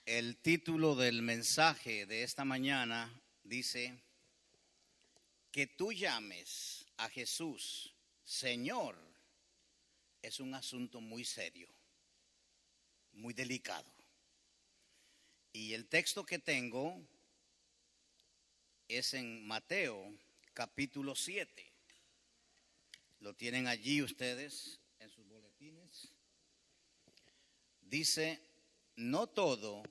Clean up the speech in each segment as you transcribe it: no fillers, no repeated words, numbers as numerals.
El título del mensaje de esta mañana dice: que tú llames a Jesús Señor es un asunto muy serio, muy delicado. Y el texto que tengo es en Mateo capítulo 7. Lo tienen allí ustedes en sus boletines. Dice: no todo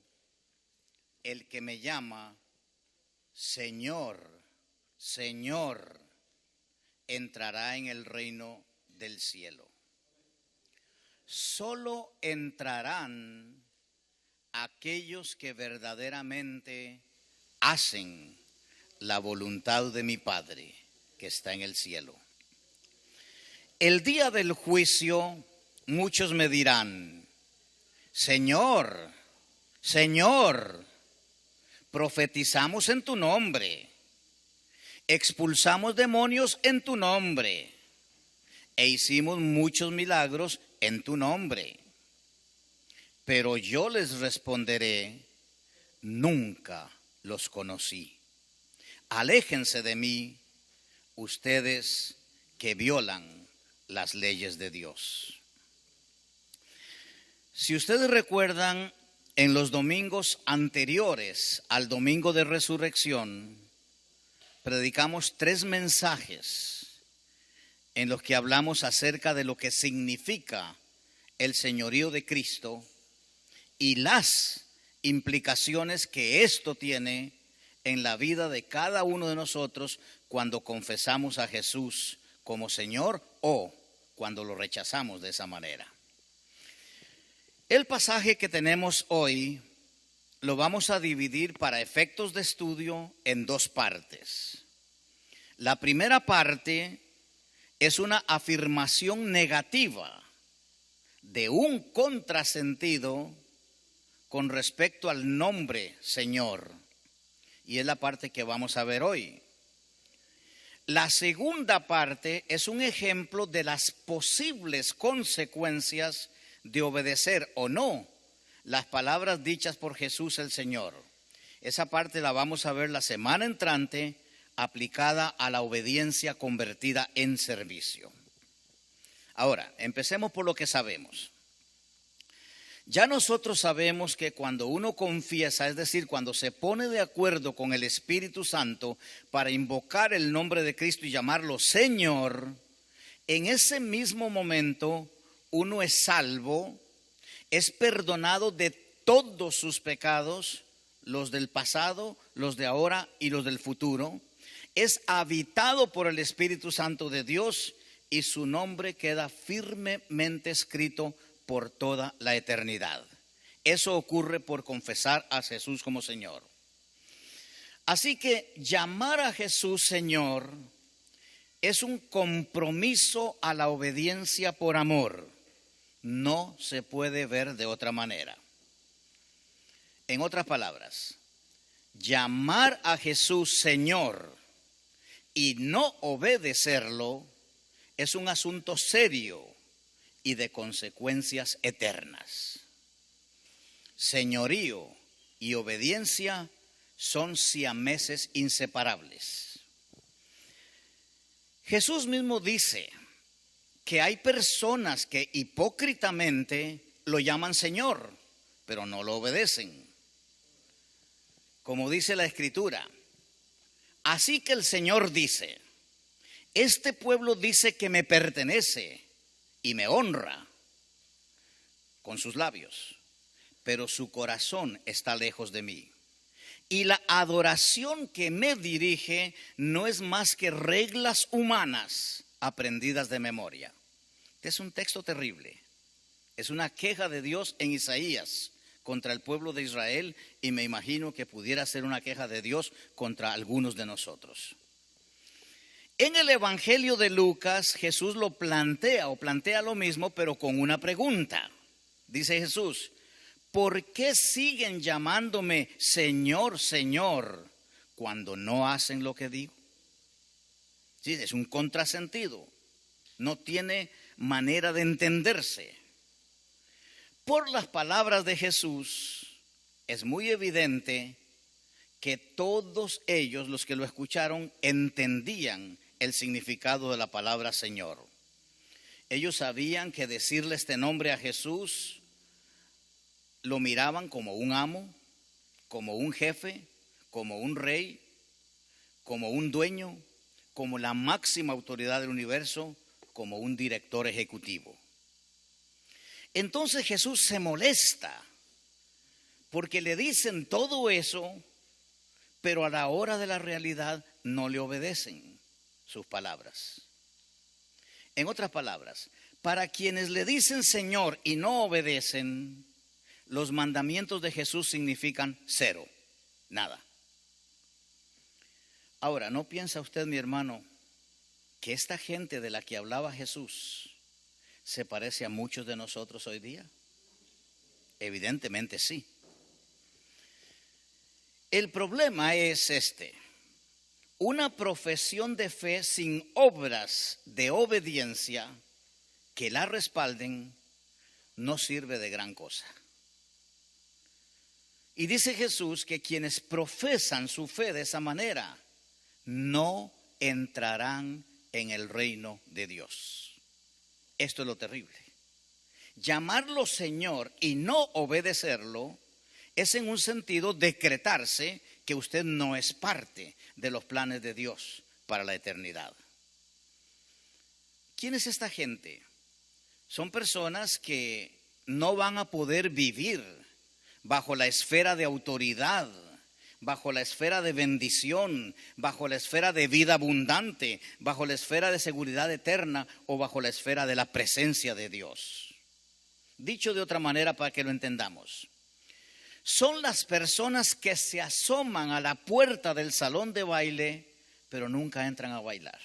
el que me llama Señor, Señor, entrará en el reino del cielo. Solo entrarán aquellos que verdaderamente hacen la voluntad de mi Padre que está en el cielo. El día del juicio muchos me dirán: Señor, Señor, profetizamos en tu nombre, expulsamos demonios en tu nombre e hicimos muchos milagros en tu nombre. Pero yo les responderé: nunca los conocí. Aléjense de mí, ustedes que violan las leyes de Dios. Si ustedes recuerdan, en los domingos anteriores al domingo de resurrección, predicamos 3 mensajes en los que hablamos acerca de lo que significa el señorío de Cristo y las implicaciones que esto tiene en la vida de cada uno de nosotros cuando confesamos a Jesús como Señor o cuando lo rechazamos de esa manera. El pasaje que tenemos hoy lo vamos a dividir para efectos de estudio en 2 partes. La primera parte es una afirmación negativa de un contrasentido con respecto al nombre Señor, y es la parte que vamos a ver hoy. La segunda parte es un ejemplo de las posibles consecuencias de obedecer o no las palabras dichas por Jesús el Señor. Esa parte la vamos a ver la semana entrante, aplicada a la obediencia convertida en servicio. Ahora, empecemos por lo que sabemos. Ya nosotros sabemos que cuando uno confiesa, es decir, cuando se pone de acuerdo con el Espíritu Santo para invocar el nombre de Cristo y llamarlo Señor, en ese mismo momento uno es salvo, es perdonado de todos sus pecados, los del pasado, los de ahora y los del futuro. Es habitado por el Espíritu Santo de Dios y su nombre queda firmemente escrito por toda la eternidad. Eso ocurre por confesar a Jesús como Señor. Así que llamar a Jesús Señor es un compromiso a la obediencia por amor. No se puede ver de otra manera. En otras palabras, llamar a Jesús Señor y no obedecerlo es un asunto serio y de consecuencias eternas. Señorío y obediencia son siameses inseparables. Jesús mismo dice que hay personas que hipócritamente lo llaman Señor, pero no lo obedecen. Como dice la Escritura: así que el Señor dice, este pueblo dice que me pertenece y me honra con sus labios, pero su corazón está lejos de mí. Y la adoración que me dirige no es más que reglas humanas aprendidas de memoria. Este es un texto terrible. Es una queja de Dios en Isaías contra el pueblo de Israel, y me imagino que pudiera ser una queja de Dios contra algunos de nosotros. En el Evangelio de Lucas, Jesús lo plantea lo mismo, pero con una pregunta. Dice Jesús: ¿por qué siguen llamándome Señor, Señor, cuando no hacen lo que digo? Sí, es un contrasentido. No tiene manera de entenderse. Por las palabras de Jesús, es muy evidente que todos ellos, los que lo escucharon, entendían el significado de la palabra Señor. Ellos sabían que decirle este nombre a Jesús lo miraban como un amo, como un jefe, como un rey, como un dueño, como la máxima autoridad del universo, como un director ejecutivo. Entonces Jesús se molesta porque le dicen todo eso, pero a la hora de la realidad no le obedecen sus palabras. En otras palabras, para quienes le dicen Señor y no obedecen, los mandamientos de Jesús significan cero, nada. Ahora, ¿no piensa usted, mi hermano, que esta gente de la que hablaba Jesús se parece a muchos de nosotros hoy día? Evidentemente sí. El problema es este: una profesión de fe sin obras de obediencia que la respalden no sirve de gran cosa. Y dice Jesús que quienes profesan su fe de esa manera no entrarán en el reino de Dios. Esto es lo terrible. Llamarlo Señor y no obedecerlo es en un sentido decretarse que usted no es parte de los planes de Dios para la eternidad. ¿Quién es esta gente? Son personas que no van a poder vivir bajo la esfera de autoridad, bajo la esfera de bendición, bajo la esfera de vida abundante, bajo la esfera de seguridad eterna o bajo la esfera de la presencia de Dios. Dicho de otra manera para que lo entendamos, son las personas que se asoman a la puerta del salón de baile, pero nunca entran a bailar.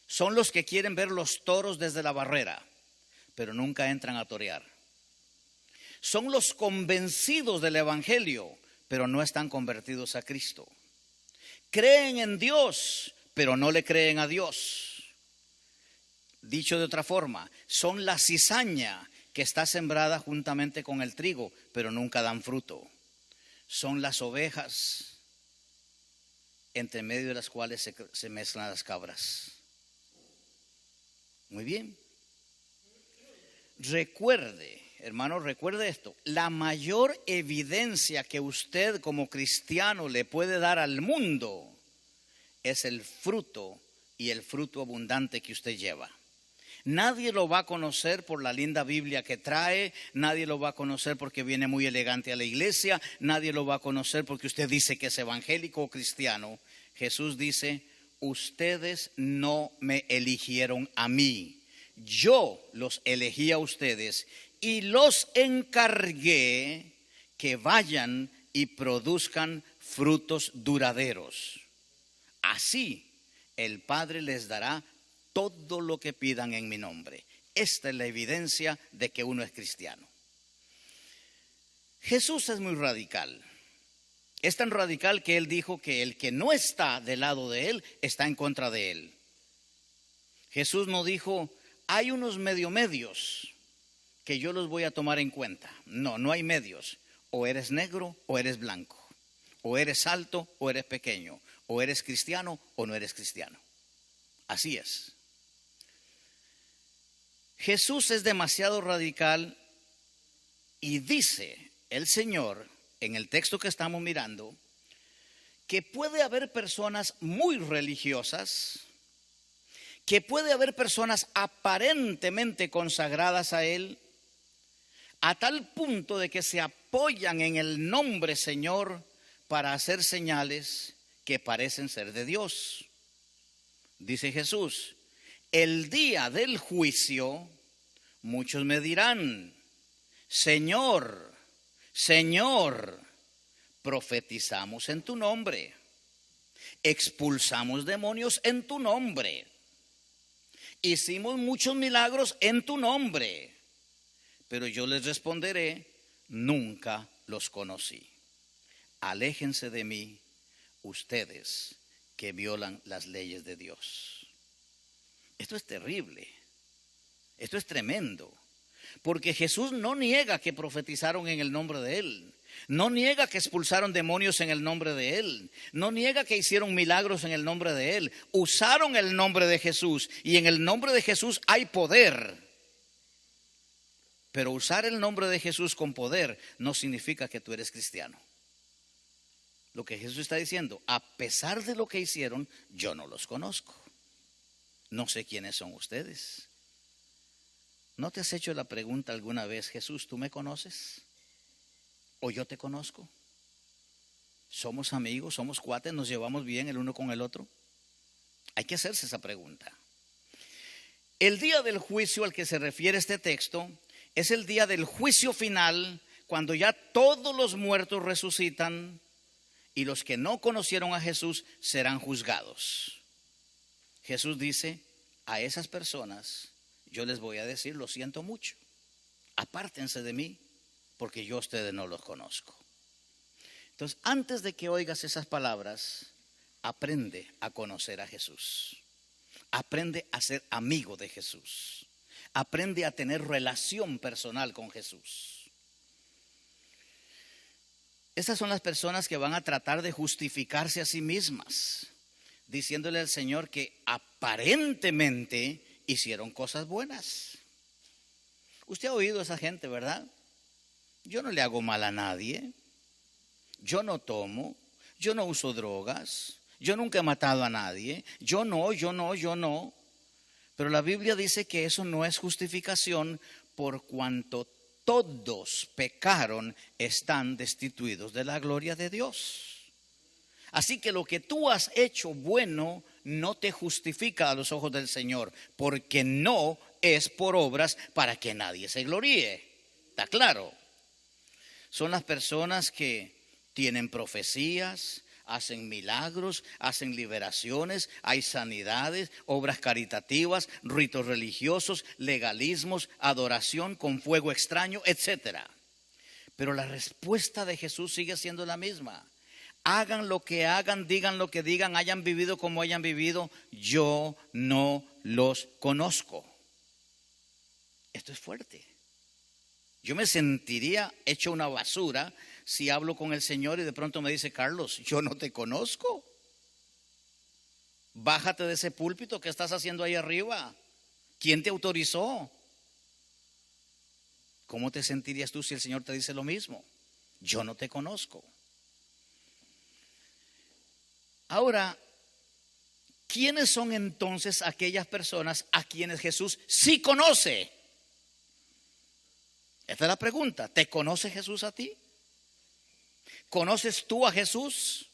Son los que quieren ver los toros desde la barrera, pero nunca entran a torear. Son los convencidos del evangelio, pero no están convertidos a Cristo. Creen en Dios, pero no le creen a Dios. Dicho de otra forma, son la cizaña que está sembrada juntamente con el trigo, pero nunca dan fruto. Son las ovejas entre medio de las cuales se mezclan las cabras. Muy bien. Recuerde, hermano, recuerde esto: la mayor evidencia que usted como cristiano le puede dar al mundo es el fruto, y el fruto abundante que usted lleva. Nadie lo va a conocer por la linda Biblia que trae, nadie lo va a conocer porque viene muy elegante a la iglesia, nadie lo va a conocer porque usted dice que es evangélico o cristiano. Jesús dice: ustedes no me eligieron a mí, yo los elegí a ustedes y los encargué que vayan y produzcan frutos duraderos. Así el Padre les dará todo lo que pidan en mi nombre. Esta es la evidencia de que uno es cristiano. Jesús es muy radical. Es tan radical que él dijo que el que no está del lado de él está en contra de él. Jesús no dijo: hay unos medios que yo los voy a tomar en cuenta. No, no hay medios. O eres negro o eres blanco. O eres alto o eres pequeño. O eres cristiano o no eres cristiano. Así es. Jesús es demasiado radical y dice el Señor en el texto que estamos mirando que puede haber personas muy religiosas, que puede haber personas aparentemente consagradas a Él, a tal punto de que se apoyan en el nombre Señor para hacer señales que parecen ser de Dios. Dice Jesús: el día del juicio muchos me dirán: Señor, Señor, profetizamos en tu nombre, expulsamos demonios en tu nombre, hicimos muchos milagros en tu nombre. Pero yo les responderé: nunca los conocí. Aléjense de mí, ustedes que violan las leyes de Dios. Esto es terrible. Esto es tremendo. Porque Jesús no niega que profetizaron en el nombre de Él. No niega que expulsaron demonios en el nombre de Él. No niega que hicieron milagros en el nombre de Él. Usaron el nombre de Jesús y en el nombre de Jesús hay poder. Pero usar el nombre de Jesús con poder no significa que tú eres cristiano. Lo que Jesús está diciendo, a pesar de lo que hicieron, yo no los conozco. No sé quiénes son ustedes. ¿No te has hecho la pregunta alguna vez, Jesús, ¿tú me conoces? ¿O yo te conozco? ¿Somos amigos? ¿Somos cuates? ¿Nos llevamos bien el uno con el otro? Hay que hacerse esa pregunta. El día del juicio al que se refiere este texto es el día del juicio final, cuando ya todos los muertos resucitan y los que no conocieron a Jesús serán juzgados. Jesús dice, a esas personas yo les voy a decir, lo siento mucho, apártense de mí, porque yo a ustedes no los conozco. Entonces, antes de que oigas esas palabras, aprende a conocer a Jesús. Aprende a ser amigo de Jesús. Aprende a tener relación personal con Jesús. Estas son las personas que van a tratar de justificarse a sí mismas, diciéndole al Señor que aparentemente hicieron cosas buenas. Usted ha oído a esa gente, ¿verdad? Yo no le hago mal a nadie. Yo no tomo. Yo no uso drogas. Yo nunca he matado a nadie. Yo no. Pero la Biblia dice que eso no es justificación, por cuanto todos pecaron, están destituidos de la gloria de Dios. Así que lo que tú has hecho bueno no te justifica a los ojos del Señor, porque no es por obras para que nadie se gloríe. ¿Está claro? Son las personas que tienen profecías, hacen milagros, hacen liberaciones, hay sanidades, obras caritativas, ritos religiosos, legalismos, adoración con fuego extraño, etcétera. Pero la respuesta de Jesús sigue siendo la misma. Hagan lo que hagan, digan lo que digan, hayan vivido como hayan vivido, yo no los conozco. Esto es fuerte. Yo me sentiría hecho una basura si hablo con el Señor y de pronto me dice, Carlos, yo no te conozco. Bájate de ese púlpito, ¿qué estás haciendo ahí arriba? ¿Quién te autorizó? ¿Cómo te sentirías tú si el Señor te dice lo mismo? Yo no te conozco. Ahora, ¿quiénes son entonces aquellas personas a quienes Jesús sí conoce? Esta es la pregunta. ¿Te conoce Jesús a ti? ¿Conoces tú a Jesús?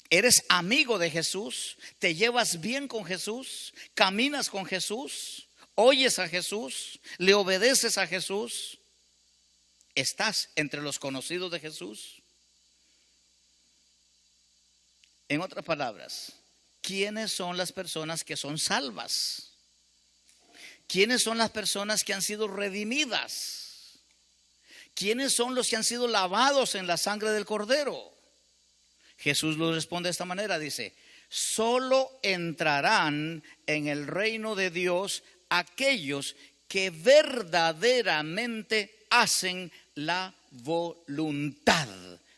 ¿Eres amigo de Jesús? ¿Te llevas bien con Jesús? ¿Caminas con Jesús? ¿Oyes a Jesús? ¿Le obedeces a Jesús? ¿Estás entre los conocidos de Jesús? En otras palabras, ¿quiénes son las personas que son salvas? ¿Quiénes son las personas que han sido redimidas? ¿Quiénes son los que han sido lavados en la sangre del Cordero? Jesús lo responde de esta manera, dice, solo entrarán en el reino de Dios aquellos que verdaderamente hacen la voluntad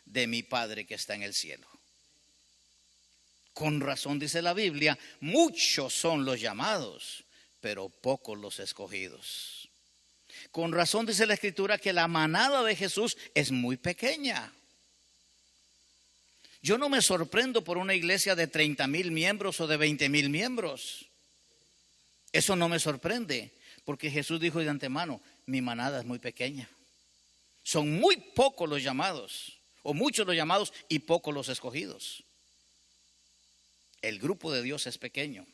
de mi Padre que está en el cielo. Con razón dice la Biblia, muchos son los llamados, pero pocos los escogidos. Con razón dice la Escritura que la manada de Jesús es muy pequeña. Yo no me sorprendo por una iglesia de 30,000 miembros o de 20,000 miembros. Eso no me sorprende, porque Jesús dijo de antemano, mi manada es muy pequeña. Son muy pocos los llamados, o muchos los llamados y pocos los escogidos. El grupo de Dios es pequeño.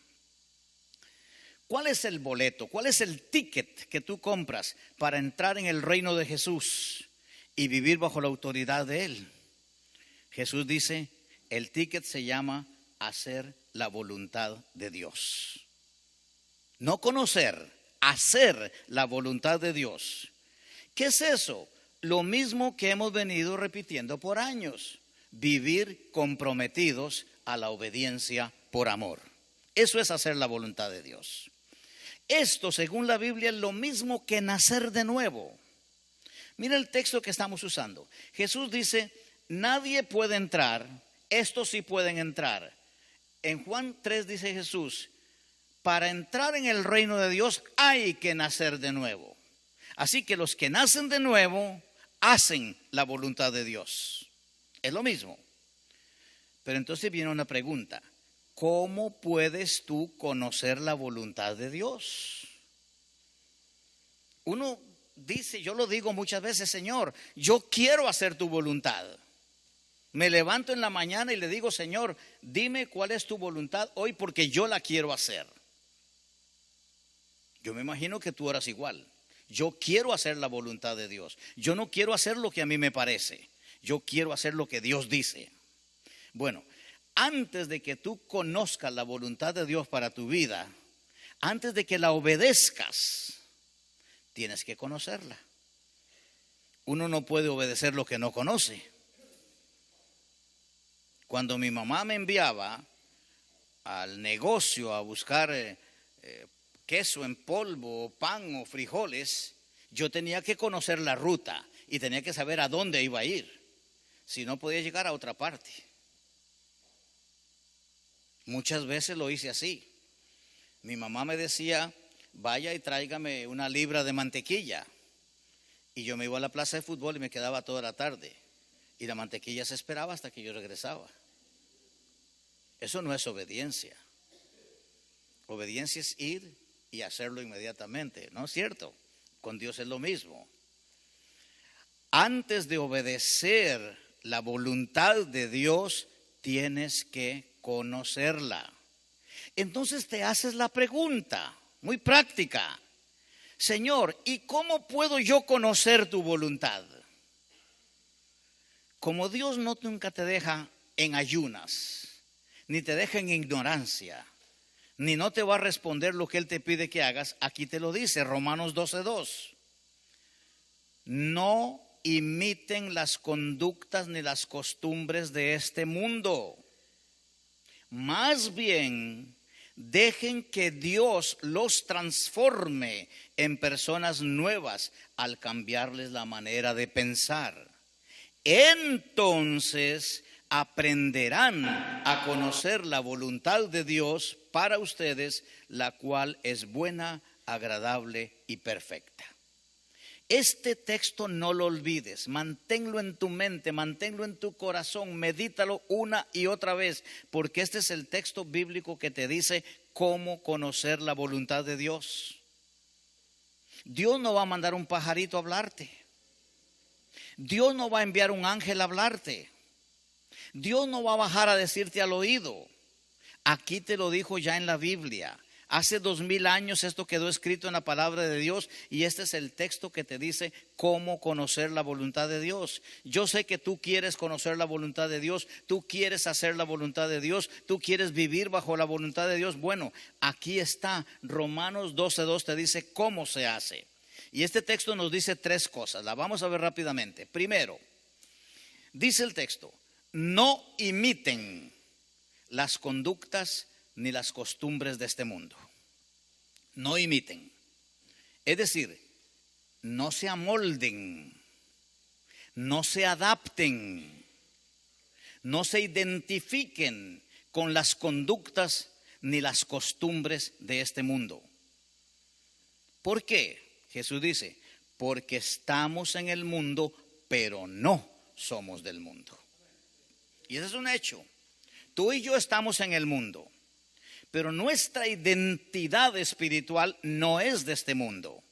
¿Cuál es el boleto? ¿Cuál es el ticket que tú compras para entrar en el reino de Jesús y vivir bajo la autoridad de Él? Jesús dice, el ticket se llama hacer la voluntad de Dios. No conocer, hacer la voluntad de Dios. ¿Qué es eso? Lo mismo que hemos venido repitiendo por años. Vivir comprometidos a la obediencia por amor. Eso es hacer la voluntad de Dios. Esto, según la Biblia, es lo mismo que nacer de nuevo. Mira el texto que estamos usando. Jesús dice, nadie puede entrar, estos sí pueden entrar. En Juan 3 dice Jesús, para entrar en el reino de Dios hay que nacer de nuevo. Así que los que nacen de nuevo hacen la voluntad de Dios. Es lo mismo. Pero entonces viene una pregunta. ¿Cómo puedes tú conocer la voluntad de Dios? Uno dice, yo lo digo muchas veces, Señor, yo quiero hacer tu voluntad. Me levanto en la mañana y le digo, Señor, dime cuál es tu voluntad hoy porque yo la quiero hacer. Yo me imagino que tú eras igual. Yo quiero hacer la voluntad de Dios. Yo no quiero hacer lo que a mí me parece. Yo quiero hacer lo que Dios dice. Bueno, antes de que tú conozcas la voluntad de Dios para tu vida, antes de que la obedezcas, tienes que conocerla. Uno no puede obedecer lo que no conoce. Cuando mi mamá me enviaba al negocio a buscar queso en polvo, pan o frijoles, yo tenía que conocer la ruta y tenía que saber a dónde iba a ir. Si no, podía llegar a otra parte. Muchas veces lo hice así. Mi mamá me decía, vaya y tráigame una libra de mantequilla. Y yo me iba a la plaza de fútbol y me quedaba toda la tarde. Y la mantequilla se esperaba hasta que yo regresaba. Eso no es obediencia. Obediencia es ir y hacerlo inmediatamente, ¿no es cierto? Con Dios es lo mismo. Antes de obedecer la voluntad de Dios, tienes que conocerla. Entonces te haces la pregunta, muy práctica. Señor, ¿y cómo puedo yo conocer tu voluntad? Como Dios nunca te deja en ayunas, ni te deja en ignorancia, ni no te va a responder lo que Él te pide que hagas, aquí te lo dice, Romanos 12:2. No imiten las conductas ni las costumbres de este mundo. Más bien, dejen que Dios los transforme en personas nuevas al cambiarles la manera de pensar. Entonces aprenderán a conocer la voluntad de Dios para ustedes, la cual es buena, agradable y perfecta. Este texto no lo olvides, manténlo en tu mente, manténlo en tu corazón, medítalo una y otra vez, porque este es el texto bíblico que te dice cómo conocer la voluntad de Dios. Dios no va a mandar un pajarito a hablarte. Dios no va a enviar un ángel a hablarte. Dios no va a bajar a decirte al oído. Aquí te lo dijo ya en la Biblia. Hace 2000 años esto quedó escrito en la palabra de Dios y este es el texto que te dice cómo conocer la voluntad de Dios. Yo sé que tú quieres conocer la voluntad de Dios, tú quieres hacer la voluntad de Dios, tú quieres vivir bajo la voluntad de Dios. Bueno, aquí está, Romanos 12:2 te dice cómo se hace. Y este texto nos dice tres cosas, la vamos a ver rápidamente. Primero, dice el texto, no imiten las conductas ni las costumbres de este mundo. No imiten. Es decir, no se amolden, no se adapten, no se identifiquen con las conductas ni las costumbres de este mundo. ¿Por qué? Jesús dice, porque estamos en el mundo, pero no somos del mundo. Y ese es un hecho. Tú y yo estamos en el mundo, pero nuestra identidad espiritual no es de este mundo.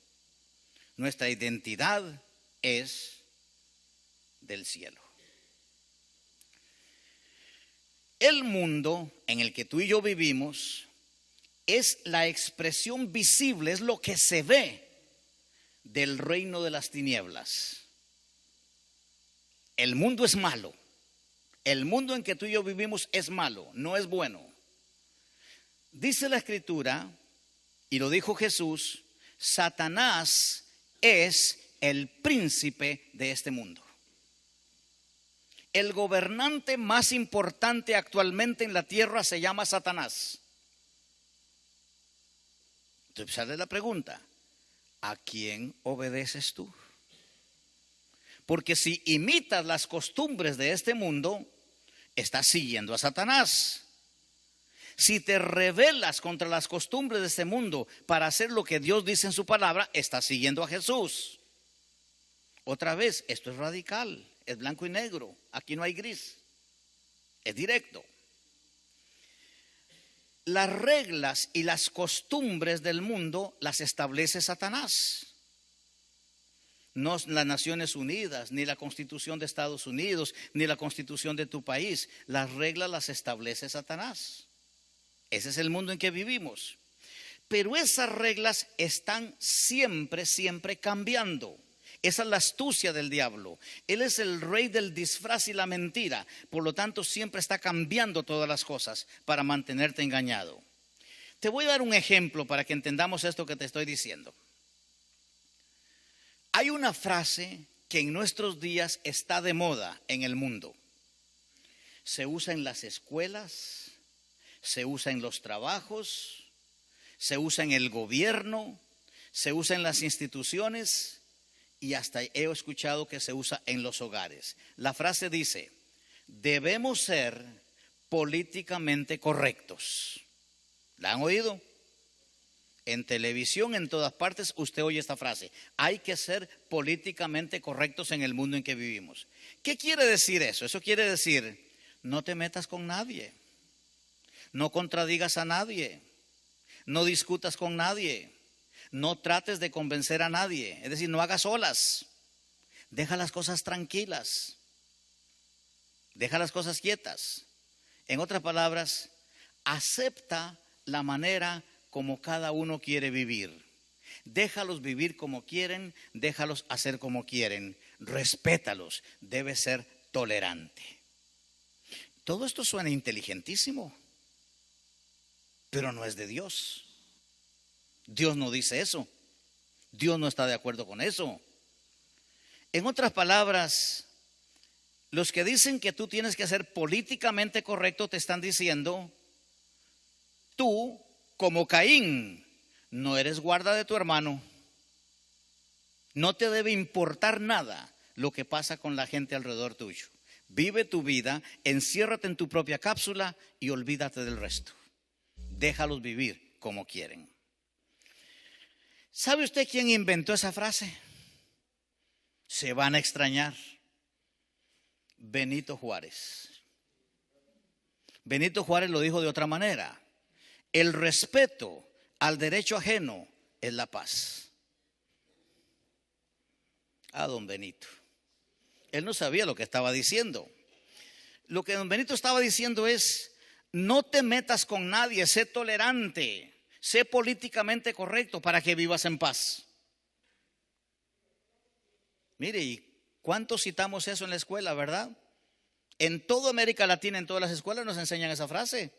Nuestra identidad es del cielo. El mundo en el que tú y yo vivimos es la expresión visible, es lo que se ve del reino de las tinieblas. El mundo es malo. El mundo en que tú y yo vivimos es malo, no es bueno. Dice la Escritura, y lo dijo Jesús, Satanás es el príncipe de este mundo. El gobernante más importante actualmente en la tierra se llama Satanás. Entonces sale la pregunta, ¿a quién obedeces tú? Porque si imitas las costumbres de este mundo, estás siguiendo a Satanás. Si te rebelas contra las costumbres de este mundo para hacer lo que Dios dice en su palabra, estás siguiendo a Jesús. Otra vez, esto es radical, es blanco y negro, aquí no hay gris, es directo. Las reglas y las costumbres del mundo las establece Satanás. No las Naciones Unidas, ni la Constitución de Estados Unidos, ni la Constitución de tu país. Las reglas las establece Satanás. Ese es el mundo en que vivimos. Pero esas reglas están siempre, siempre cambiando. Esa es la astucia del diablo. Él es el rey del disfraz y la mentira. Por lo tanto, siempre está cambiando todas las cosas para mantenerte engañado. Te voy a dar un ejemplo para que entendamos esto que te estoy diciendo. Hay una frase que en nuestros días está de moda en el mundo. Se usa en las escuelas, se usa en los trabajos, se usa en el gobierno, se usa en las instituciones y hasta he escuchado que se usa en los hogares. La frase dice, debemos ser políticamente correctos. ¿La han oído? En televisión, en todas partes, usted oye esta frase. Hay que ser políticamente correctos en el mundo en que vivimos. ¿Qué quiere decir eso? Eso quiere decir, no te metas con nadie. No contradigas a nadie. No discutas con nadie. No trates de convencer a nadie. Es decir, no hagas olas. Deja las cosas tranquilas. Deja las cosas quietas. En otras palabras, acepta la manera como cada uno quiere vivir. Déjalos vivir como quieren, déjalos hacer como quieren. Respétalos, debe ser tolerante. Todo esto suena inteligentísimo, pero no es de Dios. Dios no dice eso. Dios no está de acuerdo con eso. En otras palabras, los que dicen que tú tienes que ser políticamente correcto te están diciendo, tú, como Caín, no eres guarda de tu hermano. No te debe importar nada lo que pasa con la gente alrededor tuyo. Vive tu vida, enciérrate en tu propia cápsula y olvídate del resto. Déjalos vivir como quieren. ¿Sabe usted quién inventó esa frase? Se van a extrañar. Benito Juárez. Benito Juárez lo dijo de otra manera. El respeto al derecho ajeno es la paz. Don Benito. Él no sabía lo que estaba diciendo. Lo que don Benito estaba diciendo es, no te metas con nadie, sé tolerante, sé políticamente correcto para que vivas en paz. Mire, ¿y cuánto citamos eso en la escuela, verdad? En toda América Latina, en todas las escuelas nos enseñan esa frase.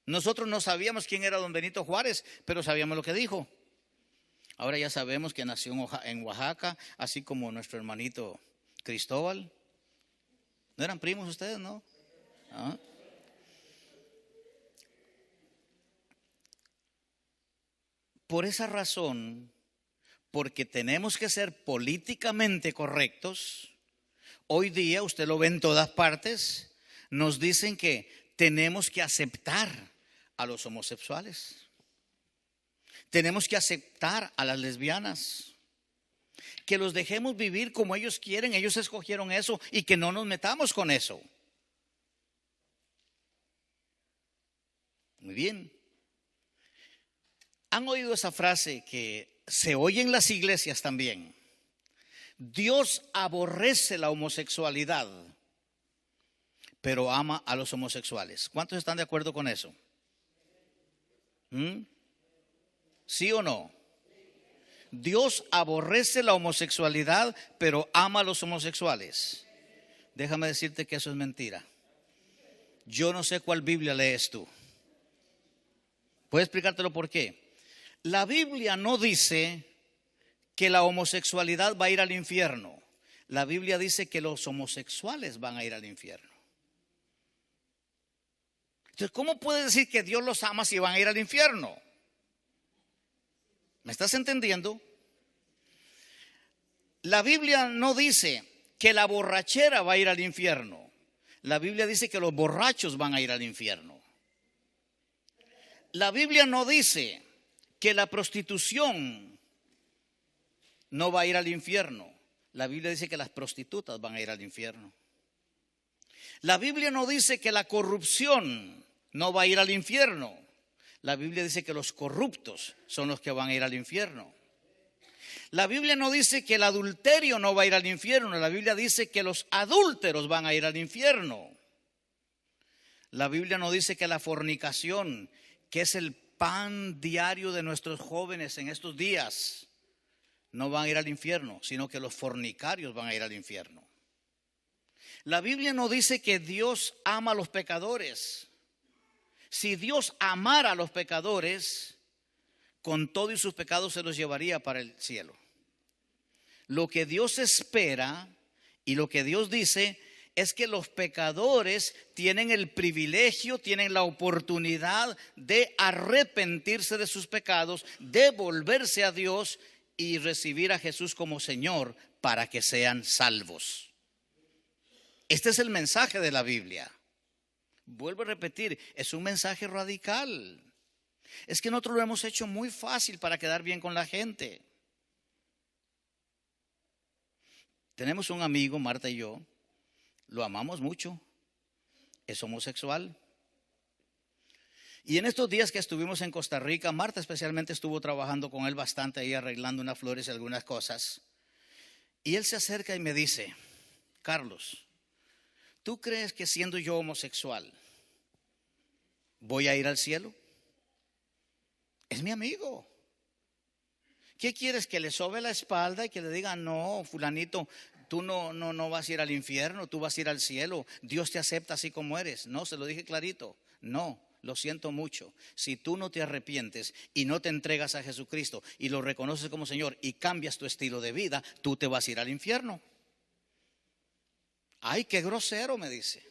Nosotros no sabíamos quién era don Benito Juárez, pero sabíamos lo que dijo. Ahora ya sabemos que nació en Oaxaca, así como nuestro hermanito Cristóbal. ¿No eran primos ustedes, no? ¿Ah? Por esa razón, porque tenemos que ser políticamente correctos, hoy día, usted lo ve en todas partes, nos dicen que tenemos que aceptar a los homosexuales. Tenemos que aceptar a las lesbianas. Que los dejemos vivir como ellos quieren, ellos escogieron eso y que no nos metamos con eso. Muy bien. ¿Han oído esa frase que se oye en las iglesias también? Dios aborrece la homosexualidad, pero ama a los homosexuales. ¿Cuántos están de acuerdo con eso? ¿Sí o no? Dios aborrece la homosexualidad, pero ama a los homosexuales. Déjame decirte que eso es mentira. Yo no sé cuál Biblia lees tú. ¿Puedo explicártelo por qué? La Biblia no dice que la homosexualidad va a ir al infierno. La Biblia dice que los homosexuales van a ir al infierno. Entonces, ¿cómo puede decir que Dios los ama si van a ir al infierno? ¿Me estás entendiendo? La Biblia no dice que la borrachera va a ir al infierno. La Biblia dice que los borrachos van a ir al infierno. La Biblia no dice que la prostitución no va a ir al infierno. La Biblia dice que las prostitutas van a ir al infierno. La Biblia no dice que la corrupción no va a ir al infierno. La Biblia dice que los corruptos son los que van a ir al infierno. La Biblia no dice que el adulterio no va a ir al infierno. La Biblia dice que los adúlteros van a ir al infierno. La Biblia no dice que la fornicación, que es el pan diario de nuestros jóvenes en estos días, no van a ir al infierno, sino que los fornicarios van a ir al infierno. La Biblia no dice que Dios ama a los pecadores. Si Dios amara a los pecadores, con todo y sus pecados se los llevaría para el cielo. Lo que Dios espera y lo que Dios dice es que los pecadores tienen el privilegio, tienen la oportunidad de arrepentirse de sus pecados, de volverse a Dios y recibir a Jesús como Señor para que sean salvos. Este es el mensaje de la Biblia. Vuelvo a repetir, es un mensaje radical. Es que nosotros lo hemos hecho muy fácil para quedar bien con la gente. Tenemos un amigo, Marta y yo, lo amamos mucho, es homosexual. Y en estos días que estuvimos en Costa Rica, Marta especialmente estuvo trabajando con él bastante ahí, arreglando unas flores y algunas cosas. Y él se acerca y me dice: Carlos, ¿tú crees que siendo yo homosexual voy a ir al cielo? Es mi amigo. ¿Qué quieres? ¿Que le sobe la espalda y que le diga: no, fulanito, tú no vas a ir al infierno, tú vas a ir al cielo, Dios te acepta así como eres? No, se lo dije clarito. No, lo siento mucho. Si tú no te arrepientes y no te entregas a Jesucristo y lo reconoces como Señor y cambias tu estilo de vida, tú te vas a ir al infierno. Ay, qué grosero, me dice.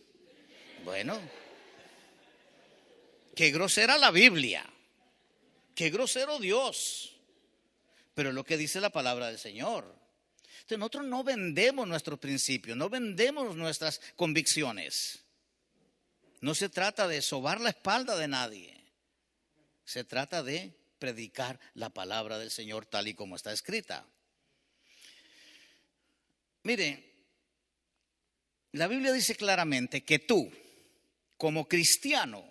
Bueno, qué grosera la Biblia, qué grosero Dios. Pero es lo que dice la palabra del Señor. Entonces nosotros no vendemos nuestros principios, no vendemos nuestras convicciones. No se trata de sobar la espalda de nadie. Se trata de predicar la palabra del Señor tal y como está escrita. Mire, la Biblia dice claramente que tú, como cristiano,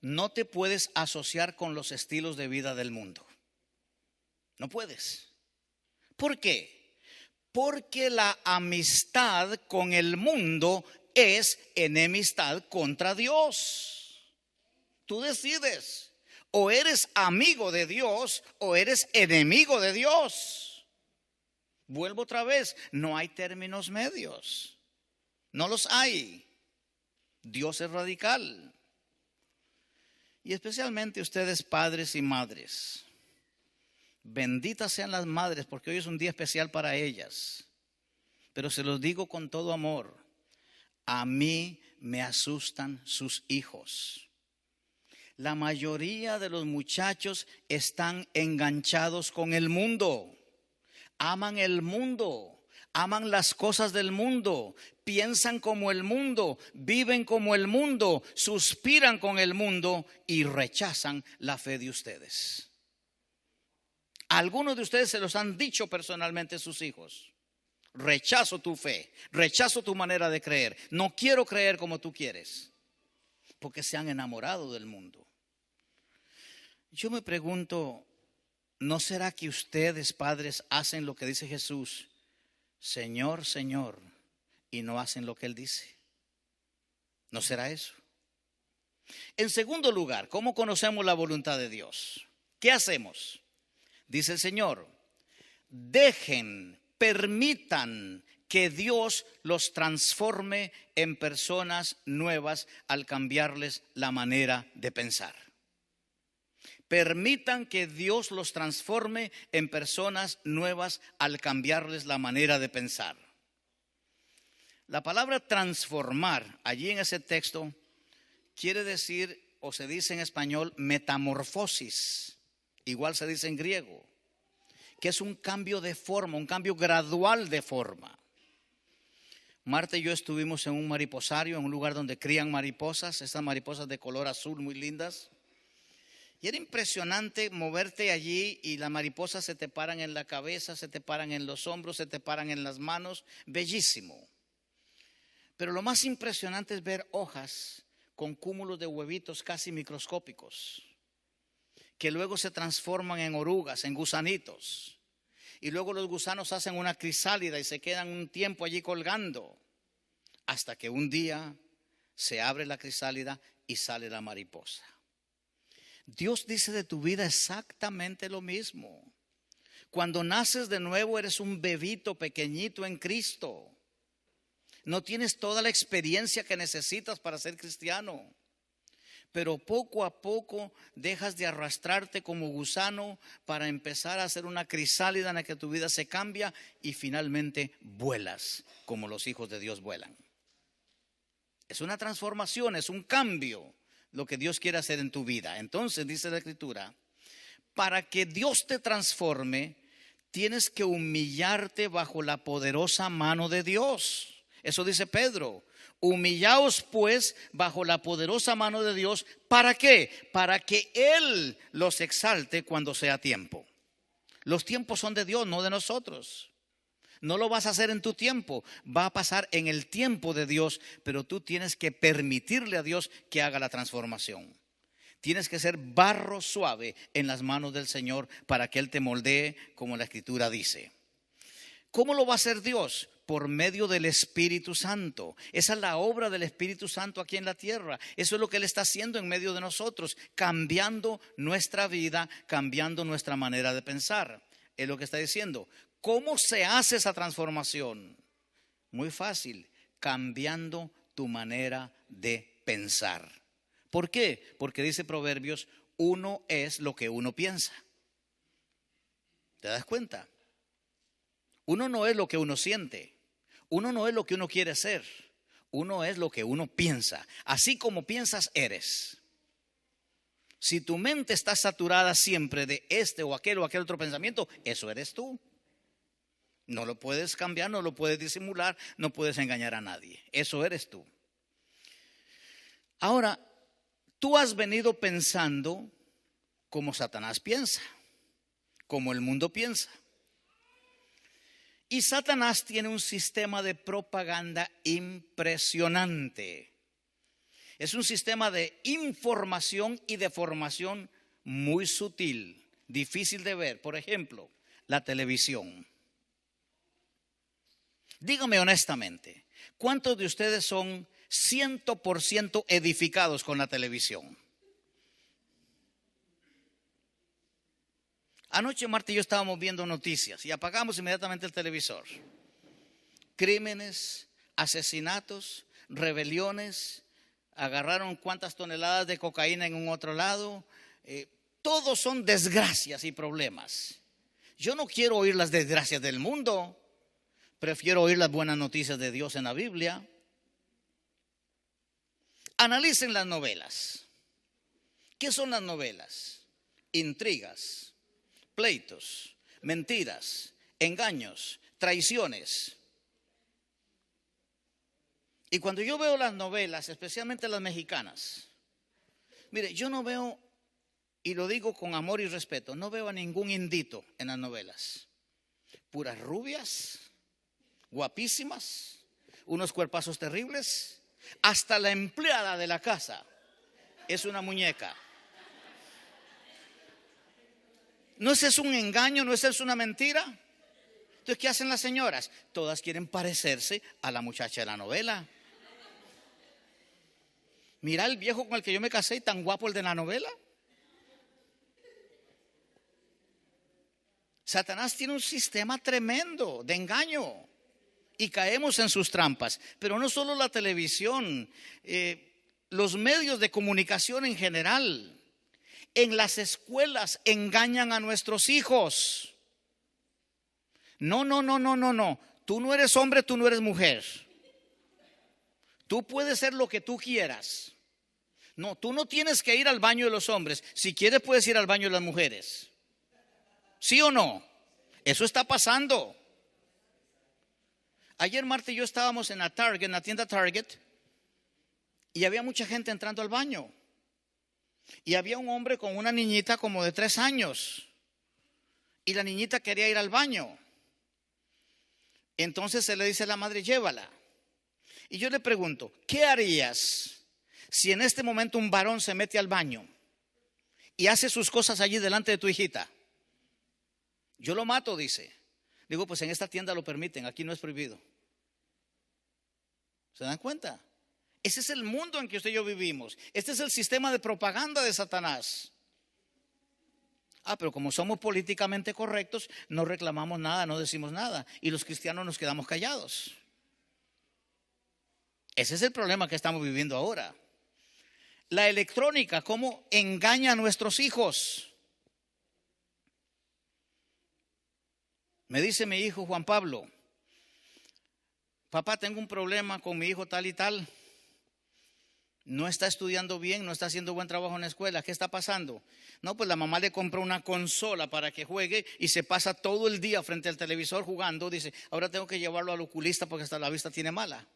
no te puedes asociar con los estilos de vida del mundo. No puedes. ¿Por qué? Porque la amistad con el mundo es enemistad contra Dios. Tú decides. O eres amigo de Dios o eres enemigo de Dios. Vuelvo otra vez. No hay términos medios. No los hay. Dios es radical. Y especialmente ustedes, padres y madres. Benditas sean las madres, porque hoy es un día especial para ellas. Pero se los digo con todo amor. A mí me asustan sus hijos. La mayoría de los muchachos están enganchados con el mundo. Aman el mundo, aman las cosas del mundo, piensan como el mundo, viven como el mundo, suspiran con el mundo y rechazan la fe de ustedes. Algunos de ustedes se los han dicho personalmente a sus hijos: rechazo tu fe, rechazo tu manera de creer, no quiero creer como tú quieres, porque se han enamorado del mundo. Yo me pregunto, ¿no será que ustedes, padres, hacen lo que dice Jesús? Señor, Señor, y no hacen lo que Él dice. ¿No será eso? En segundo lugar, ¿cómo conocemos la voluntad de Dios? ¿Qué hacemos? Dice el Señor: permitan que Dios los transforme en personas nuevas al cambiarles la manera de pensar. Permitan que Dios los transforme en personas nuevas al cambiarles la manera de pensar. La palabra transformar, allí en ese texto, quiere decir, o se dice en español, metamorfosis. Igual se dice en griego. que es un cambio de forma, un cambio gradual de forma. Marta y yo estuvimos en un mariposario, en un lugar donde crían mariposas, esas mariposas de color azul muy lindas. Y era impresionante moverte allí y las mariposas se te paran en la cabeza, se te paran en los hombros, se te paran en las manos. Bellísimo. Pero lo más impresionante es ver hojas con cúmulos de huevitos casi microscópicos, que luego se transforman en orugas, en gusanitos. Y luego los gusanos hacen una crisálida y se quedan un tiempo allí colgando, hasta que un día se abre la crisálida y sale la mariposa. Dios dice de tu vida exactamente lo mismo. Cuando naces de nuevo eres un bebito pequeñito en Cristo. No tienes toda la experiencia que necesitas para ser cristiano. Pero poco a poco dejas de arrastrarte como gusano para empezar a hacer una crisálida en la que tu vida se cambia y finalmente vuelas como los hijos de Dios vuelan. Es una transformación, es un cambio lo que Dios quiere hacer en tu vida. Entonces dice la Escritura, para que Dios te transforme, tienes que humillarte bajo la poderosa mano de Dios. Eso dice Pedro. Humillaos pues bajo la poderosa mano de Dios. ¿Para qué? Para que Él los exalte cuando sea tiempo. Los tiempos son de Dios, no de nosotros. No lo vas a hacer en tu tiempo, va a pasar en el tiempo de Dios, pero tú tienes que permitirle a Dios que haga la transformación. Tienes que ser barro suave en las manos del Señor para que Él te moldee como la Escritura dice. ¿Cómo lo va a hacer Dios? Por medio del Espíritu Santo. Esa es la obra del Espíritu Santo aquí en la tierra. Eso es lo que Él está haciendo en medio de nosotros, cambiando nuestra vida, cambiando nuestra manera de pensar. Es lo que está diciendo. ¿Cómo se hace esa transformación? Muy fácil, cambiando tu manera de pensar. ¿Por qué? Porque dice Proverbios, uno es lo que uno piensa. ¿Te das cuenta? Uno no es lo que uno siente. Uno no es lo que uno quiere ser. Uno es lo que uno piensa. Así como piensas, eres. Si tu mente está saturada siempre de este o aquel otro pensamiento, eso eres tú. No lo puedes cambiar, no lo puedes disimular, no puedes engañar a nadie. Eso eres tú. Ahora, tú has venido pensando como Satanás piensa, como el mundo piensa. Y Satanás tiene un sistema de propaganda impresionante. Es un sistema de información y de formación muy sutil, difícil de ver. Por ejemplo, la televisión. Dígame honestamente, ¿cuántos de ustedes son 100% edificados con la televisión? Anoche Marta y yo estábamos viendo noticias y apagamos inmediatamente el televisor. Crímenes, asesinatos, rebeliones, agarraron cuántas toneladas de cocaína en un otro lado. Todos son desgracias y problemas. Yo no quiero oír las desgracias del mundo. Prefiero oír las buenas noticias de Dios en la Biblia. Analicen las novelas. ¿Qué son las novelas? Intrigas, pleitos, mentiras, engaños, traiciones. Y cuando yo veo las novelas, especialmente las mexicanas, mire, yo no veo, y lo digo con amor y respeto, no veo a ningún indito en las novelas. Puras rubias, guapísimas, unos cuerpazos terribles. Hasta la empleada de la casa es una muñeca. ¿No ese es un engaño? ¿No ese es una mentira? Entonces, ¿qué hacen las señoras? Todas quieren parecerse a la muchacha de la novela. Mira el viejo con el que yo me casé, tan guapo el de la novela. Satanás tiene un sistema tremendo de engaño y caemos en sus trampas. Pero no solo la televisión, los medios de comunicación en general. En las escuelas engañan a nuestros hijos. No. Tú no eres hombre, tú no eres mujer. Tú puedes ser lo que tú quieras. No, tú no tienes que ir al baño de los hombres. Si quieres puedes ir al baño de las mujeres. ¿Sí o no? Eso está pasando. Ayer Marta y yo estábamos en la tienda Target, y había mucha gente entrando al baño. Y había un hombre con una niñita como de 3 años. Y la niñita quería ir al baño. Entonces se le dice a la madre, llévala. Y yo le pregunto, ¿qué harías si en este momento un varón se mete al baño y hace sus cosas allí delante de tu hijita? Yo lo mato, dice. Digo, pues en esta tienda lo permiten, aquí no es prohibido. ¿Se dan cuenta? Ese es el mundo en que usted y yo vivimos. Este es el sistema de propaganda de Satanás. Pero como somos políticamente correctos, no reclamamos nada, no decimos nada. Y los cristianos nos quedamos callados. Ese es el problema que estamos viviendo ahora. La electrónica, cómo engaña a nuestros hijos. Me dice mi hijo Juan Pablo, papá, tengo un problema con mi hijo tal y tal. No está estudiando bien, no está haciendo buen trabajo en la escuela. ¿Qué está pasando? No, pues la mamá le compró una consola para que juegue y se pasa todo el día frente al televisor jugando. Dice, ahora tengo que llevarlo al oculista porque hasta la vista tiene mala.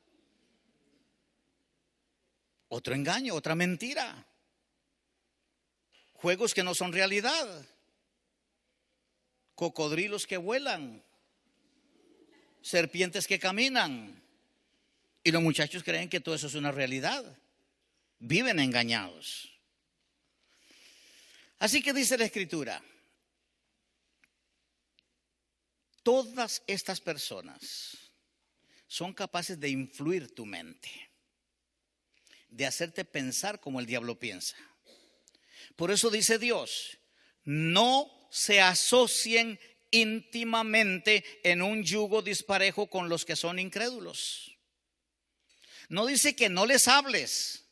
Otro engaño, otra mentira. Juegos que no son realidad. Cocodrilos que vuelan. Serpientes que caminan. Y los muchachos creen que todo eso es una realidad. Viven engañados. Así que dice la Escritura, todas estas personas son capaces de influir tu mente, de hacerte pensar como el diablo piensa. Por eso dice Dios, no se asocien íntimamente en un yugo disparejo con los que son incrédulos. No dice que no les hables.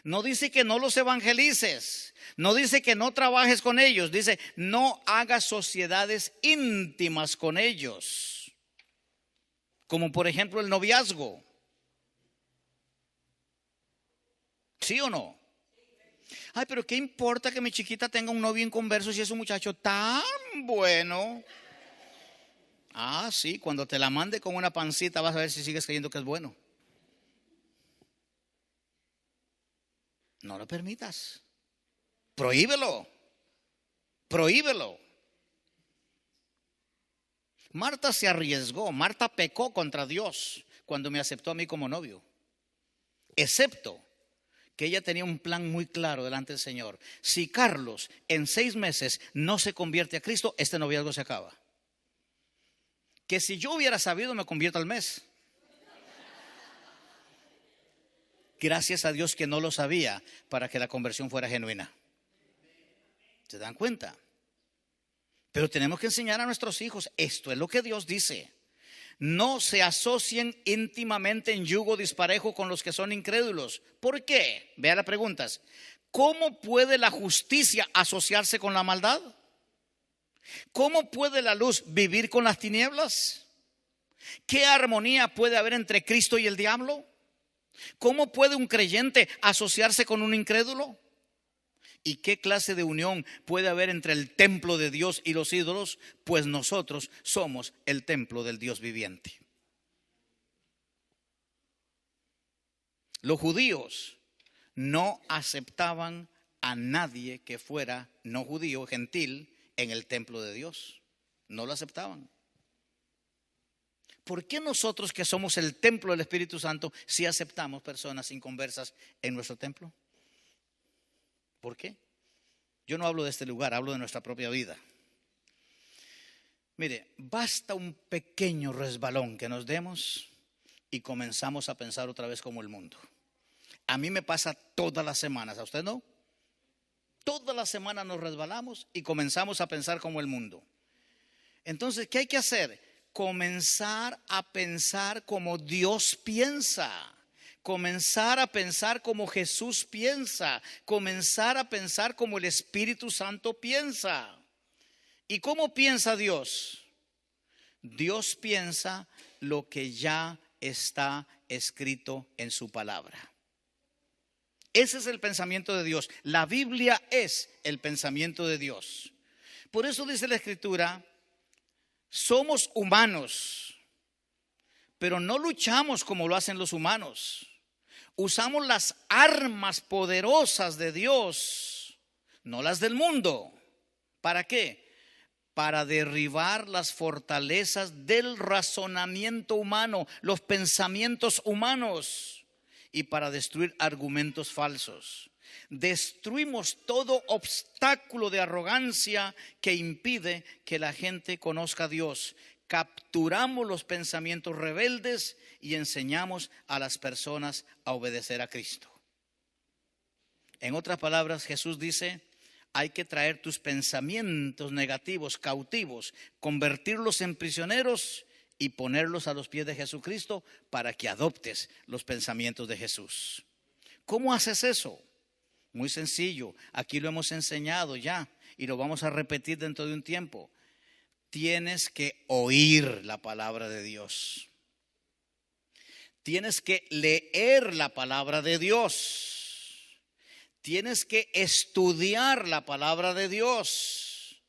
No dice que no los evangelices, no dice que no trabajes con ellos, dice no hagas sociedades íntimas con ellos, como por ejemplo el noviazgo. ¿Sí o no? Pero ¿qué importa que mi chiquita tenga un novio inconverso si es un muchacho tan bueno? Sí, cuando te la mande con una pancita vas a ver si sigues creyendo que es bueno. No lo permitas. Prohíbelo. Prohíbelo. Marta se arriesgó. Marta pecó contra Dios cuando me aceptó a mí como novio. Excepto que ella tenía un plan muy claro delante del Señor. Si Carlos en 6 meses no se convierte a Cristo, este noviazgo se acaba. Que si yo hubiera sabido, me convierto al mes. Gracias a Dios que no lo sabía para que la conversión fuera genuina. ¿Se dan cuenta? Pero tenemos que enseñar a nuestros hijos, esto es lo que Dios dice. No se asocien íntimamente en yugo disparejo con los que son incrédulos. ¿Por qué? Vea las preguntas. ¿Cómo puede la justicia asociarse con la maldad? ¿Cómo puede la luz vivir con las tinieblas? ¿Qué armonía puede haber entre Cristo y el diablo? ¿Cómo puede un creyente asociarse con un incrédulo? ¿Y qué clase de unión puede haber entre el templo de Dios y los ídolos? Pues nosotros somos el templo del Dios viviente. Los judíos no aceptaban a nadie que fuera no judío, gentil, en el templo de Dios. No lo aceptaban. ¿Por qué nosotros que somos el templo del Espíritu Santo sí aceptamos personas inconversas en nuestro templo? ¿Por qué? Yo no hablo de este lugar, hablo de nuestra propia vida. Mire, basta un pequeño resbalón que nos demos y comenzamos a pensar otra vez como el mundo. A mí me pasa todas las semanas, ¿a usted no? Todas las semanas nos resbalamos y comenzamos a pensar como el mundo. Entonces, ¿qué hay que hacer? Comenzar a pensar como Dios piensa. Comenzar a pensar como Jesús piensa. Comenzar a pensar como el Espíritu Santo piensa. ¿Y cómo piensa Dios? Dios piensa lo que ya está escrito en su palabra. Ese es el pensamiento de Dios. La Biblia es el pensamiento de Dios. Por eso dice la Escritura, Somos humanos, pero no luchamos como lo hacen los humanos. Usamos las armas poderosas de Dios, no las del mundo. ¿Para qué? Para derribar las fortalezas del razonamiento humano, los pensamientos humanos, y para destruir argumentos falsos. Destruimos todo obstáculo de arrogancia que impide que la gente conozca a Dios. Capturamos los pensamientos rebeldes y enseñamos a las personas a obedecer a Cristo. En otras palabras, Jesús dice: hay que traer tus pensamientos negativos cautivos, convertirlos en prisioneros y ponerlos a los pies de Jesucristo para que adoptes los pensamientos de Jesús. ¿Cómo haces eso? Muy sencillo, aquí lo hemos enseñado ya y lo vamos a repetir dentro de un tiempo. Tienes que oír la palabra de Dios. Tienes que leer la palabra de Dios. Tienes que estudiar la palabra de Dios.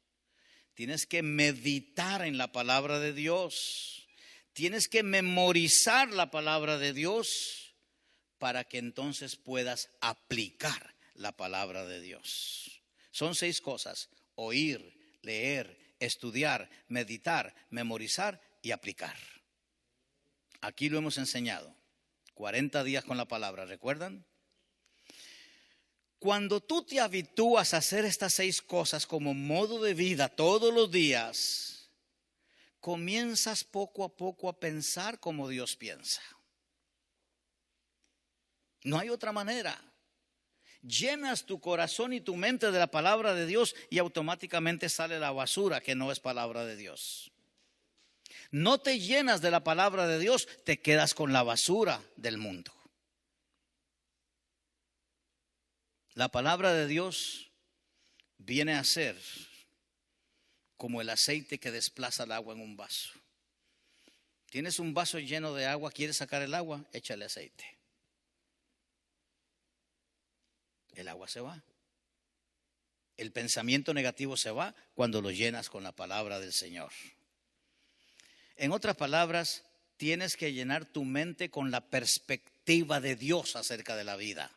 Tienes que meditar en la palabra de Dios. Tienes que memorizar la palabra de Dios para que entonces puedas aplicar la palabra de Dios. Son 6 cosas: oír, leer, estudiar, meditar, memorizar y aplicar. Aquí lo hemos enseñado. 40 días con la palabra, ¿recuerdan? Cuando tú te habitúas a hacer estas 6 cosas como modo de vida todos los días, comienzas poco a poco a pensar como Dios piensa. No hay otra manera. Llenas tu corazón y tu mente de la palabra de Dios y automáticamente sale la basura que no es palabra de Dios. No te llenas de la palabra de Dios, te quedas con la basura del mundo. La palabra de Dios viene a ser como el aceite que desplaza el agua en un vaso. Tienes un vaso lleno de agua, quieres sacar el agua, échale aceite. El agua se va. El pensamiento negativo se va cuando lo llenas con la palabra del Señor. En otras palabras, tienes que llenar tu mente con la perspectiva de Dios acerca de la vida.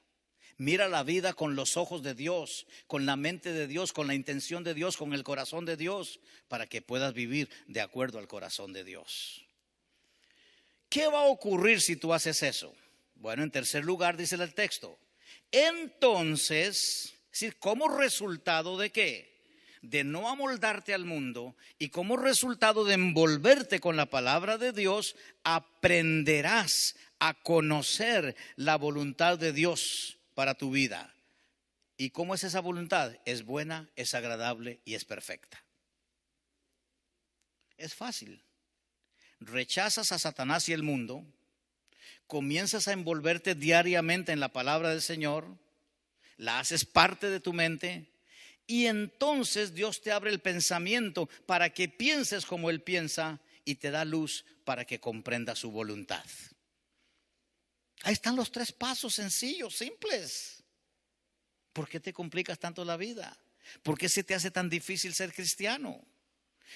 Mira la vida con los ojos de Dios, con la mente de Dios, con la intención de Dios, con el corazón de Dios, para que puedas vivir de acuerdo al corazón de Dios. ¿Qué va a ocurrir si tú haces eso? Bueno, en tercer lugar dice el texto: entonces, es decir, como resultado de ¿qué? De no amoldarte al mundo y como resultado de envolverte con la palabra de Dios, aprenderás a conocer la voluntad de Dios para tu vida. ¿Y cómo es esa voluntad? Es buena, es agradable y es perfecta. Es fácil. Rechazas a Satanás y el mundo. Comienzas a envolverte diariamente en la palabra del Señor, la haces parte de tu mente y entonces Dios te abre el pensamiento para que pienses como Él piensa y te da luz para que comprendas su voluntad. Ahí están los 3 pasos sencillos, simples. ¿Por qué te complicas tanto la vida? ¿Por qué se te hace tan difícil ser cristiano?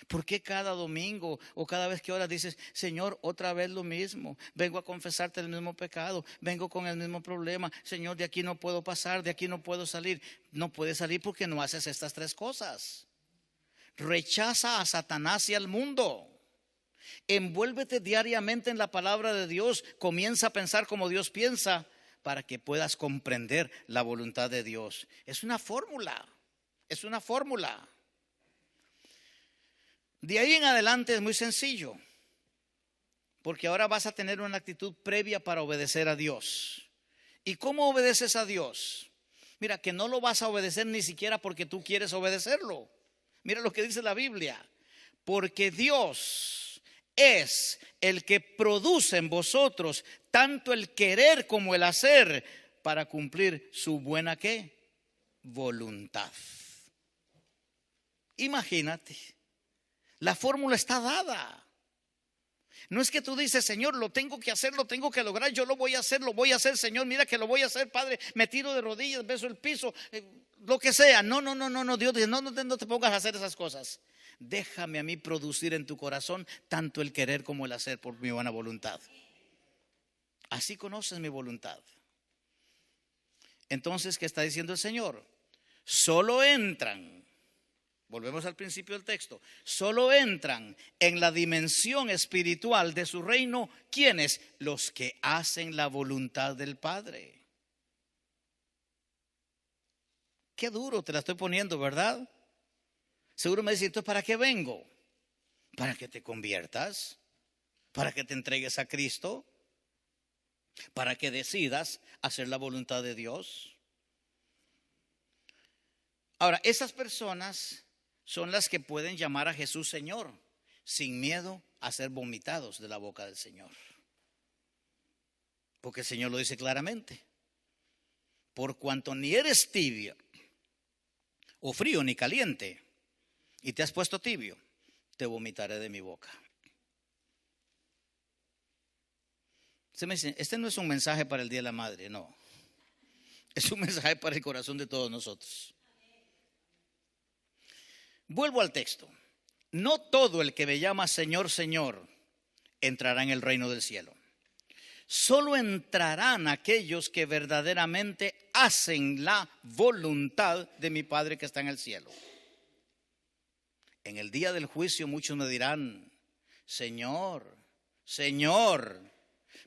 ¿Por qué cada domingo o cada vez que oras dices: Señor, otra vez lo mismo? Vengo a confesarte el mismo pecado, vengo con el mismo problema. Señor, de aquí no puedo pasar, de aquí no puedo salir. No puedes salir porque no haces estas 3 cosas. Rechaza a Satanás y al mundo. Envuélvete diariamente en la palabra de Dios. Comienza a pensar como Dios piensa para que puedas comprender la voluntad de Dios. Es una fórmula, es una fórmula. De ahí en adelante es muy sencillo, porque ahora vas a tener una actitud previa para obedecer a Dios. ¿Y cómo obedeces a Dios? Mira, que no lo vas a obedecer ni siquiera porque tú quieres obedecerlo. Mira lo que dice la Biblia: porque Dios es el que produce en vosotros tanto el querer como el hacer para cumplir su buena ¿qué? Voluntad. Imagínate. La fórmula está dada. No es que tú dices: Señor, lo tengo que hacer, lo tengo que lograr, yo lo voy a hacer, Señor, mira que lo voy a hacer, Padre, me tiro de rodillas, beso el piso, lo que sea. No, Dios dice: no te pongas a hacer esas cosas. Déjame a mí producir en tu corazón tanto el querer como el hacer por mi buena voluntad. Así conoces mi voluntad. Entonces, ¿qué está diciendo el Señor? Solo entran, volvemos al principio del texto, solo entran en la dimensión espiritual de su reino, ¿quiénes? Los que hacen la voluntad del Padre. Qué duro te la estoy poniendo, ¿verdad? Seguro me dices, ¿para qué vengo? Para que te conviertas, para que te entregues a Cristo, para que decidas hacer la voluntad de Dios. Ahora, esas personas son las que pueden llamar a Jesús Señor, sin miedo a ser vomitados de la boca del Señor. Porque el Señor lo dice claramente. Por cuanto ni eres tibio, o frío ni caliente, y te has puesto tibio, te vomitaré de mi boca. Se me dice, este no es un mensaje para el Día de la Madre, no. Es un mensaje para el corazón de todos nosotros. Vuelvo al texto. No todo el que me llama Señor, Señor, entrará en el reino del cielo. Solo entrarán aquellos que verdaderamente hacen la voluntad de mi Padre que está en el cielo. En el día del juicio muchos me dirán, Señor, Señor,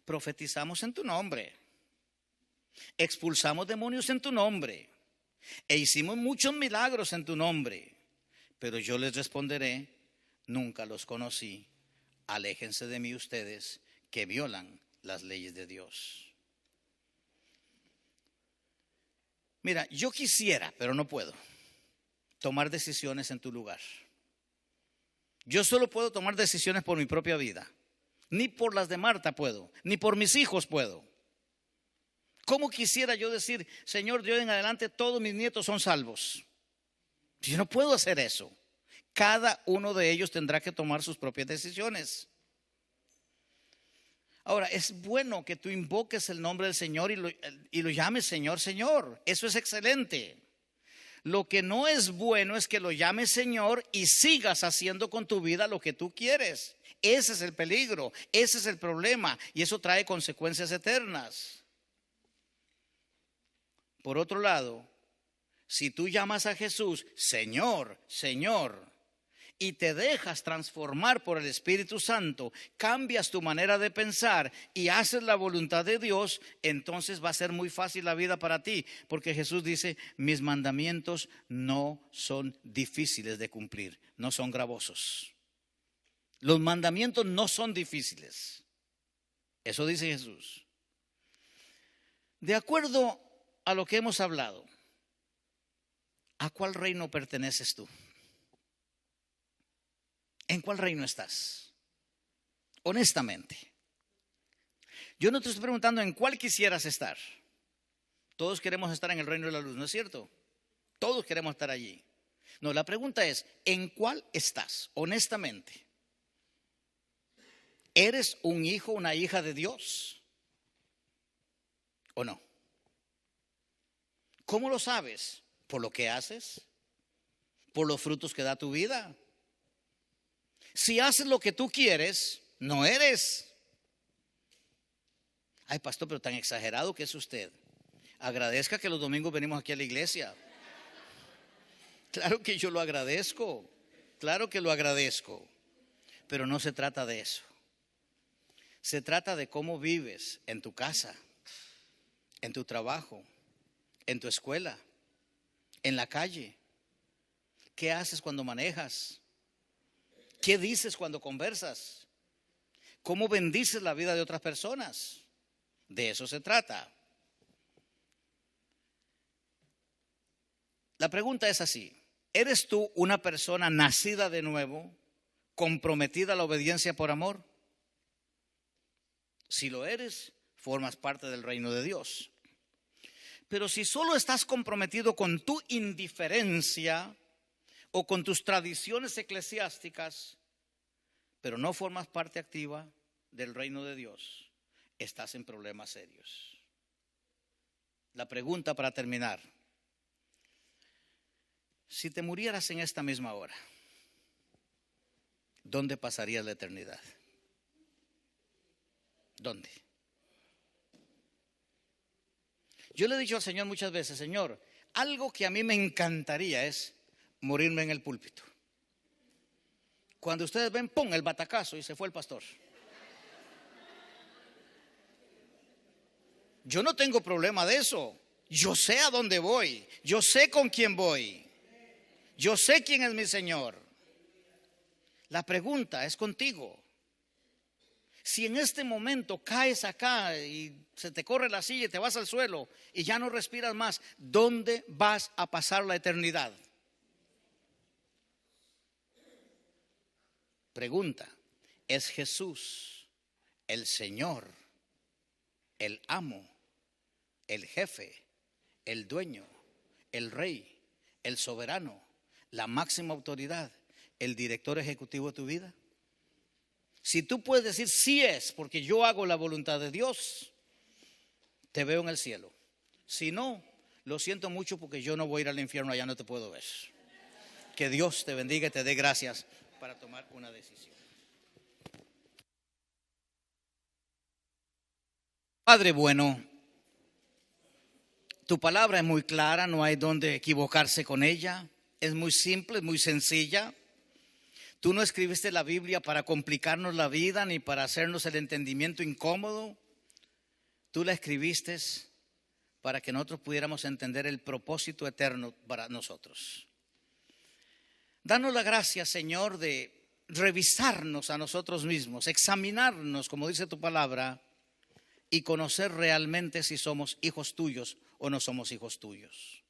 profetizamos en tu nombre, expulsamos demonios en tu nombre e hicimos muchos milagros en tu nombre. Pero yo les responderé, nunca los conocí, aléjense de mí ustedes que violan las leyes de Dios. Mira, yo quisiera, pero no puedo, tomar decisiones en tu lugar. Yo solo puedo tomar decisiones por mi propia vida. Ni por las de Marta puedo, ni por mis hijos puedo. ¿Cómo quisiera yo decir, Señor, de hoy en adelante todos mis nietos son salvos? Yo no puedo hacer eso. Cada uno de ellos tendrá que tomar sus propias decisiones. Ahora, es bueno que tú invoques el nombre del Señor y lo llames Señor, Señor. Eso es excelente. Lo que no es bueno es que lo llames Señor y sigas haciendo con tu vida lo que tú quieres. Ese es el peligro, ese es el problema y eso trae consecuencias eternas. Por otro lado, si tú llamas a Jesús Señor, Señor, y te dejas transformar por el Espíritu Santo, cambias tu manera de pensar y haces la voluntad de Dios, entonces va a ser muy fácil la vida para ti, porque Jesús dice, mis mandamientos no son difíciles de cumplir, no son gravosos. Los mandamientos no son difíciles. Eso dice Jesús. De acuerdo a lo que hemos hablado, ¿a cuál reino perteneces tú? ¿En cuál reino estás? Honestamente. Yo no te estoy preguntando en cuál quisieras estar. Todos queremos estar en el reino de la luz, ¿no es cierto? Todos queremos estar allí. No, la pregunta es, ¿en cuál estás? Honestamente. ¿Eres un hijo, una hija de Dios? ¿O no? ¿Cómo lo sabes? ¿Por lo que haces? ¿Por los frutos que da tu vida? Si haces lo que tú quieres, no eres. Ay, pastor, pero tan exagerado que es usted. Agradezca que los domingos venimos aquí a la iglesia. Claro que yo lo agradezco. Claro que lo agradezco. Pero no se trata de eso. Se trata de cómo vives en tu casa, en tu trabajo, en tu escuela, en la calle. ¿Qué haces cuando manejas? ¿Qué dices cuando conversas? ¿Cómo bendices la vida de otras personas? De eso se trata. La pregunta es así: ¿eres tú una persona nacida de nuevo, comprometida a la obediencia por amor? Si lo eres, formas parte del reino de Dios. Pero si solo estás comprometido con tu indiferencia o con tus tradiciones eclesiásticas, pero no formas parte activa del reino de Dios, estás en problemas serios. La pregunta para terminar: si te murieras en esta misma hora, ¿dónde pasarías la eternidad? ¿Dónde? Yo le he dicho al Señor muchas veces: Señor, algo que a mí me encantaría es morirme en el púlpito. Cuando ustedes ven, ¡pum!, el batacazo y se fue el pastor. Yo no tengo problema de eso. Yo sé a dónde voy. Yo sé con quién voy. Yo sé quién es mi Señor. La pregunta es contigo. Si en este momento caes acá y se te corre la silla y te vas al suelo y ya no respiras más, ¿dónde vas a pasar la eternidad? Pregunta: ¿es Jesús el Señor, el amo, el jefe, el dueño, el rey, el soberano, la máxima autoridad, el director ejecutivo de tu vida? Si tú puedes decir sí es, porque yo hago la voluntad de Dios, te veo en el cielo. Si no, lo siento mucho, porque yo no voy a ir al infierno, allá no te puedo ver. Que Dios te bendiga y te dé gracias para tomar una decisión. Padre bueno, tu palabra es muy clara, no hay donde equivocarse con ella. Es muy simple, es muy sencilla. Tú no escribiste la Biblia para complicarnos la vida ni para hacernos el entendimiento incómodo. Tú la escribiste para que nosotros pudiéramos entender el propósito eterno para nosotros. Danos la gracia, Señor, de revisarnos a nosotros mismos, examinarnos, como dice tu palabra, y conocer realmente si somos hijos tuyos o no somos hijos tuyos.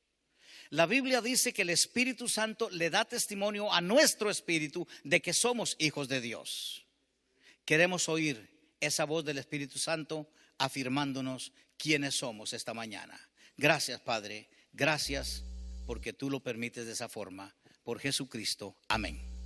La Biblia dice que el Espíritu Santo le da testimonio a nuestro espíritu de que somos hijos de Dios. Queremos oír esa voz del Espíritu Santo afirmándonos quiénes somos esta mañana. Gracias, Padre. Gracias porque tú lo permites de esa forma. Por Jesucristo. Amén.